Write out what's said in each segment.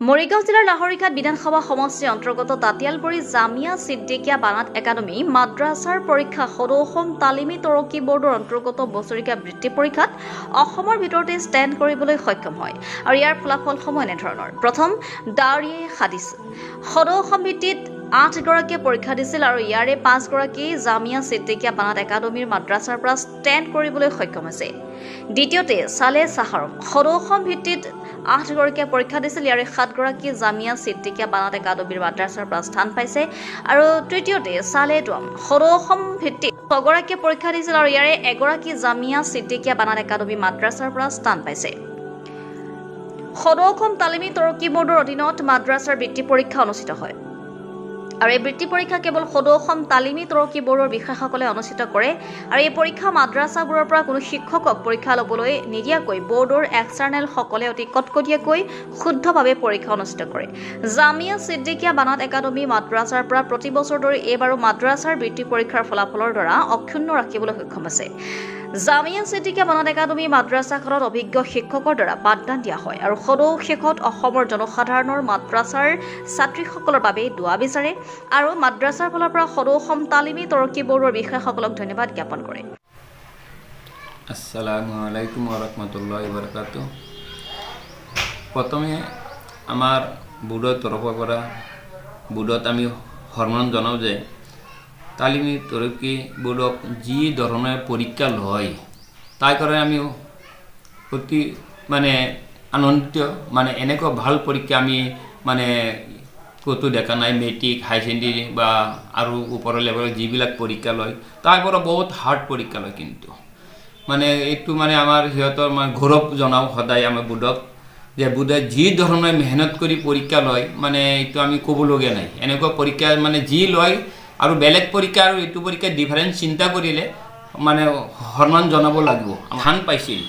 মৰিগাঁও জিলাৰ লাহৰিঘাট বিধানসভা সমষ্টিৰ অন্তৰ্গত তাতিয়ালপুৰী জামিয়া ছিদ্দিকিয়া বানাত একাডেমী মাদ্ৰাছাৰ পৰীক্ষা সদৌ-অসম তালিমী তৰক্কী বৰ্ডৰ অন্তৰ্গত বছৰীয়া বৃত্তি পৰীক্ষাত অসমৰ ভিতৰতে ষ্টেণ্ড কৰিবলৈ সক্ষম হয় আৰু ইয়াৰ ফলাফলসমূহ এনেধৰণৰ। প্ৰথম ডাৱৰীয়ে সাদিছে সদৌ-অসম ভিত্তিত 8 গৰাকীয়ে পৰীক্ষা দিছিল আৰু ইয়াৰে 5 গৰাকী জামিয়া ছিদ্দিকিয়া বানাত একাডেমীৰ মাদ্ৰাছাৰ পৰা ষ্টেণ্ড কৰিবলৈ সক্ষম হৈছে। দ্বিতীয়তে চালে চাহাৰম সদৌ-অসম ভিত্তিত 8 গৰাকীয়ে পৰীক্ষা দিছিল ইয়াৰে 7 গৰাকী জামিয়া ছিদ্দিকিয়া বানাত একাডেমীৰ মাদ্ৰাছাৰ পৰা স্থান পাইছে আৰু তৃতীয়তে চালে দুৱাম সদৌ-অসম ভিত্তিত 6 গৰাকীয়ে পৰীক্ষা দিছিল আৰু ইয়াৰে 1 গৰাকী জামিয়া ছিদ্দিকিয়া বানাত একাডেমী মাদ্ৰাছাৰ পৰা স্থান পাইছে। সদৌ-অসম তালিমী তৰক্কী বৰ্ডৰ অধীনত মাদ্ৰাছাৰ বৃত্তি পৰীক্ষা অনুষ্ঠিত হয় আৰু এই বৃত্তি পৰীক্ষা কেৱল সদৌ-অসম তালিমী তৰক্কী বৰ্ডৰ বিষয়াসকলে অনুষ্ঠিত কৰে আৰু এই পৰীক্ষা মাদ্ৰাছাবোৰৰ পৰা কোনো শিক্ষকক পৰীক্ষা ল'বলৈ নিদিয়াকৈ বৰ্ডৰ এক্সটাৰ্নেল সকলে অতি কটকটীয়াকৈ শুদ্ধভাৱে পৰীক্ষা অনুষ্ঠিত কৰে। জামিয়া ছিদ্দিকিয়া বানাত একাডেমী মাদ্ৰাছাৰ পৰা প্ৰতি বছৰ দৰে এইবাৰো মাদ্ৰাছাৰ বৃত্তি পৰীক্ষাৰ ফলাফলৰ দ্বাৰা অক্ষুণ্ণ ৰাখিবলৈ সক্ষম হৈছে। জামিয়া ছিদ্দিকিয়া বানাত একাডেমী মাদ্ৰাছাখনত অভিজ্ঞ শিক্ষকৰ দ্বাৰা পাঠদান দিয়া হয় আৰু সদৌ শেষত অসমৰ জনসাধাৰণৰ মাদ্ৰাছাৰ ছাত্ৰীসকলৰ বাবে দুৱা বিচাৰে আৰু মাদ্ৰাছাৰ ফালৰ পৰা সদৌ-অসম তালিমী তৰক্কী বৰ্ডৰ বিষয়াসকলক ধন্যবাদ জ্ঞাপন কৰে। আসসালামু আলাইকুম ওয়া ৰাহমাতুল্লাহি ওয়া বাৰাকাতুহু। প্ৰথমে আমাৰ বুড়োৰ তৰফৰ পৰা বুড়োত আমি সন্মান জনাও যে তালিমী তৰক্কী বৰ্ডক যি ধৰণৰ পৰীক্ষা লয় তাই কাৰণে আমি অতি আনন্দিত এনেকুৱা ভাল পৰীক্ষা আমি কতো দেখা নাই। মেট্ৰিক হাই ছেকেণ্ডেৰী বা আৰু ওপৰৰ লেভেলৰ যিবিলাক পৰীক্ষা লয় তাৰ পৰা বহুত হাৰ্ড পৰীক্ষা লয় কিন্তু এইটো আমাৰ সিহঁতৰ গৌৰৱ জনাও সদায় আমাৰ বুঢ়ক যে বুঢ়ে যি ধৰণে মেহনত কৰি পৰীক্ষা লয় এইটো আমি ক'বলগীয়া নাই। এনেকুৱা পৰীক্ষা যি লয় আৰু বেলেগ পৰীক্ষা আৰু এইটো পৰীক্ষা ডিফাৰেঞ্চ চিন্তা কৰিলে সন্মান জনাব লাগিব। ধান পাইছিল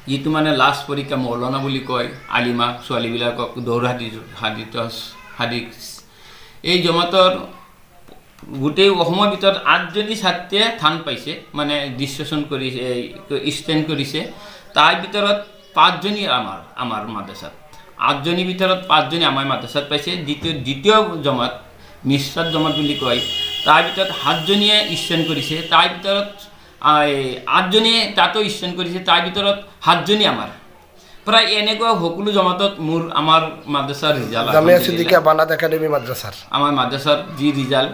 যিটো লাষ্ট পৰীক্ষা মৌলানা বুলি কয় আলিমা ছোৱালীবিলাকক দৌৰ হাদিক এই জমাতৰ গোটেই অসমৰ ভিতৰত 8জনী ছাত্ৰীয়ে ধান পাইছে ডিছকাশ্যন কৰিছে ষ্টেণ্ড কৰিছে। তাৰ ভিতৰত 5জনী আমাৰ মাদ্ৰাছাত 8জনীৰ ভিতৰত 5জনী আমাৰ মাদ্ৰাছাত পাইছে। দ্বিতীয় জমাত মিশ্ৰাত জমাত বুলি কয় তাৰ ভিতৰত 7জনীয়ে ষ্টেণ্ড কৰিছে। তাৰ ভিতৰত 8জনীয়ে তাতো ষ্টেণ্ড কৰিছে। তাৰ ভিতৰত 7জনী আমাৰ প্ৰায় এনেকুৱা সকলো জমাতত আমাৰ মাদ্ৰাছাৰ ৰিজাল্ট জামিয়া ছিদ্দিকিয়া বানাত একাডেমী মাদ্ৰাছাৰ আমাৰ মাদ্ৰাছাৰ যি ৰিজাল্ট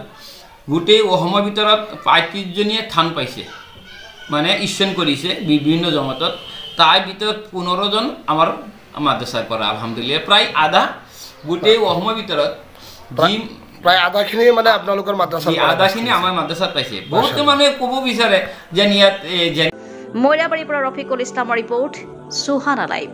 গোটেই অসমৰ ভিতৰত 35জনীয়ে থান পাইছে ষ্টেণ্ড কৰিছে বিভিন্ন জমাতত। তাৰ ভিতৰত 15জন আমাৰ মাদ্ৰাছাৰ পৰা আলহামদুলিল্লাহ প্ৰায় আধা গোটেই অসমৰ ভিতৰত প্ৰায় আধাখিনি আপোনালোকৰ মাদ্ৰাছাত আধাখিনি আমাৰ মাদ্ৰাছাত পাইছে। বহুতে মানুহে ক'ব বিচাৰে যে ইয়াত মইৰাবাৰীৰ পৰা ৰফিকুল ইছলামৰ ৰিপৰ্ট সুহানা লাইভ।